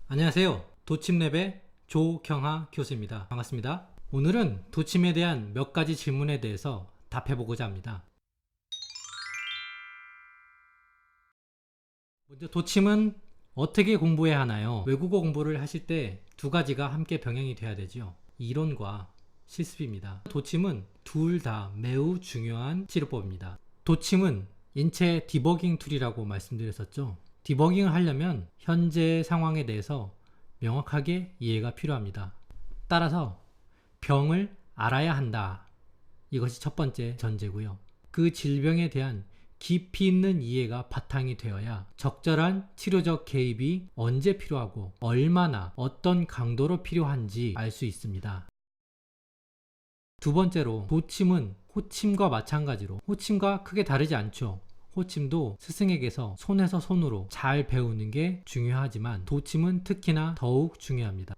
안녕하세요. 도침랩의 조경하 교수입니다. 반갑습니다. 오늘은 도침에 대한 몇 가지 질문에 대해서 답해보고자 합니다. 먼저 도침은 어떻게 공부해야 하나요? 외국어 공부를 하실 때 두 가지가 함께 병행이 돼야 되죠. 이론과 실습입니다. 도침은 둘 다 매우 중요한 치료법입니다. 도침은 인체 디버깅 툴이라고 말씀드렸었죠. 디버깅을 하려면 현재 상황에 대해서 명확하게 이해가 필요합니다. 따라서 병을 알아야 한다. 이것이 첫 번째 전제고요. 그 질병에 대한 깊이 있는 이해가 바탕이 되어야 적절한 치료적 개입이 언제 필요하고 얼마나 어떤 강도로 필요한지 알 수 있습니다. 두 번째로 도침은 호침과 마찬가지로 호침과 크게 다르지 않죠. 호침도 스승에게서 손에서 손으로 잘 배우는 게 중요하지만 도침은 특히나 더욱 중요합니다.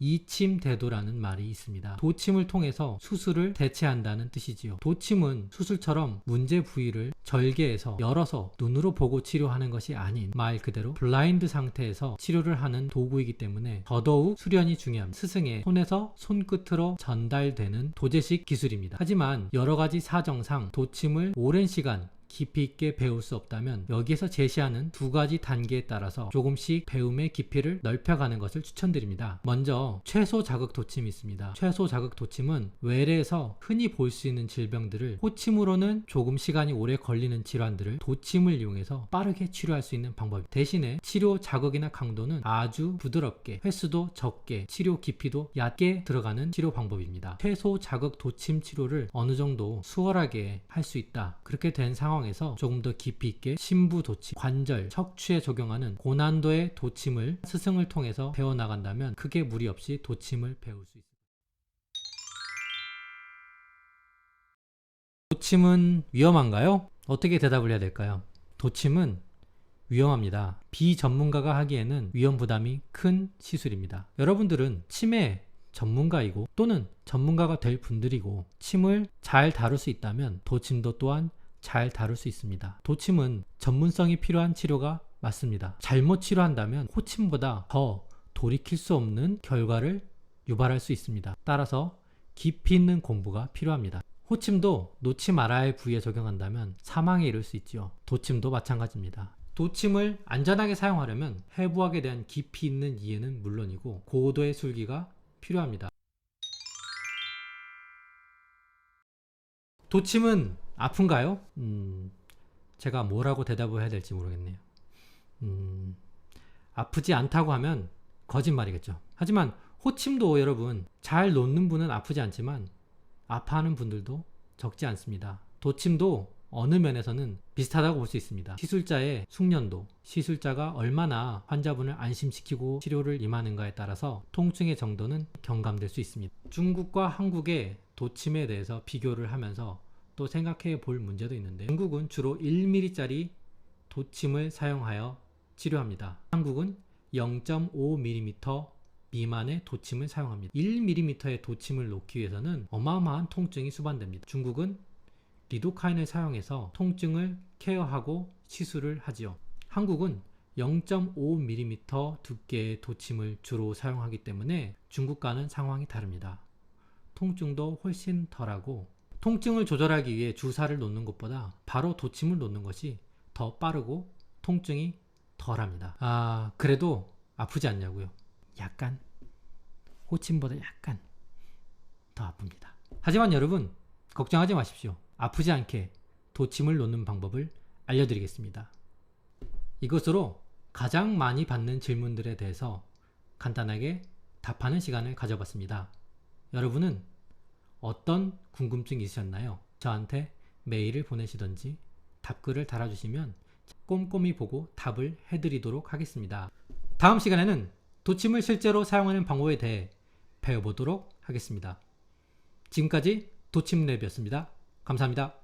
이침대도라는 말이 있습니다. 도침을 통해서 수술을 대체한다는 뜻이지요. 도침은 수술처럼 문제 부위를 절개해서 열어서 눈으로 보고 치료하는 것이 아닌 말 그대로 블라인드 상태에서 치료를 하는 도구이기 때문에 더더욱 수련이 중요합니다. 스승의 손에서 손끝으로 전달되는 도제식 기술입니다. 하지만 여러가지 사정상 도침을 오랜 시간 깊이 있게 배울 수 없다면 여기에서 제시하는 두 가지 단계에 따라서 조금씩 배움의 깊이를 넓혀가는 것을 추천드립니다. 먼저 최소 자극 도침이 있습니다. 최소 자극 도침은 외래에서 흔히 볼 수 있는 질병들을 호침으로는 조금 시간이 오래 걸리는 질환들을 도침을 이용해서 빠르게 치료할 수 있는 방법입니다. 대신에 치료 자극이나 강도는 아주 부드럽게 횟수도 적게 치료 깊이도 얕게 들어가는 치료 방법입니다. 최소 자극 도침 치료를 어느 정도 수월하게 할 수 있다. 그렇게 된 상황 에서 조금 더 깊이 있게 심부 도침, 관절, 척추에 적용하는 고난도의 도침을 스승을 통해서 배워나간다면 크게 무리 없이 도침을 배울 수 있습니다. 도침은 위험한가요? 어떻게 대답을 해야 될까요? 도침은 위험합니다. 비전문가가 하기에는 위험 부담이 큰 시술입니다. 여러분들은 침의 전문가이고 또는 전문가가 될 분들이고 침을 잘 다룰 수 있다면 도침도 또한 잘 다룰 수 있습니다. 도침은 전문성이 필요한 치료가 맞습니다. 잘못 치료한다면 호침보다 더 돌이킬 수 없는 결과를 유발할 수 있습니다. 따라서 깊이 있는 공부가 필요합니다. 호침도 놓지 말아야 할 부위에 적용한다면 사망에 이를 수 있지요. 도침도 마찬가지입니다. 도침을 안전하게 사용하려면 해부학에 대한 깊이 있는 이해는 물론이고 고도의 술기가 필요합니다. 도침은 아픈가요? 제가 뭐라고 대답을 해야 될지 모르겠네요. 아프지 않다고 하면 거짓말이겠죠. 하지만 호침도 여러분 잘 놓는 분은 아프지 않지만 아파하는 분들도 적지 않습니다. 도침도 어느 면에서는 비슷하다고 볼 수 있습니다. 시술자의 숙련도, 시술자가 얼마나 환자분을 안심시키고 치료를 임하는가에 따라서 통증의 정도는 경감될 수 있습니다. 중국과 한국의 도침에 대해서 비교를 하면서 또 생각해 볼 문제도 있는데 중국은 주로 1mm짜리 도침을 사용하여 치료합니다. 한국은 0.5mm 미만의 도침을 사용합니다. 1mm의 도침을 놓기 위해서는 어마어마한 통증이 수반됩니다. 중국은 리도카인을 사용해서 통증을 케어하고 시술을 하지요. 한국은 0.5mm 두께의 도침을 주로 사용하기 때문에 중국과는 상황이 다릅니다. 통증도 훨씬 덜하고 통증을 조절하기 위해 주사를 놓는 것보다 바로 도침을 놓는 것이 더 빠르고 통증이 덜합니다. 그래도 아프지 않냐고요? 약간 호침보다 약간 더 아픕니다. 하지만 여러분 걱정하지 마십시오. 아프지 않게 도침을 놓는 방법을 알려드리겠습니다. 이것으로 가장 많이 받는 질문들에 대해서 간단하게 답하는 시간을 가져봤습니다. 여러분은 어떤 궁금증이 있으셨나요? 저한테 메일을 보내시던지 답글을 달아주시면 꼼꼼히 보고 답을 해드리도록 하겠습니다. 다음 시간에는 도침을 실제로 사용하는 방법에 대해 배워보도록 하겠습니다. 지금까지 도침랩이었습니다. 감사합니다.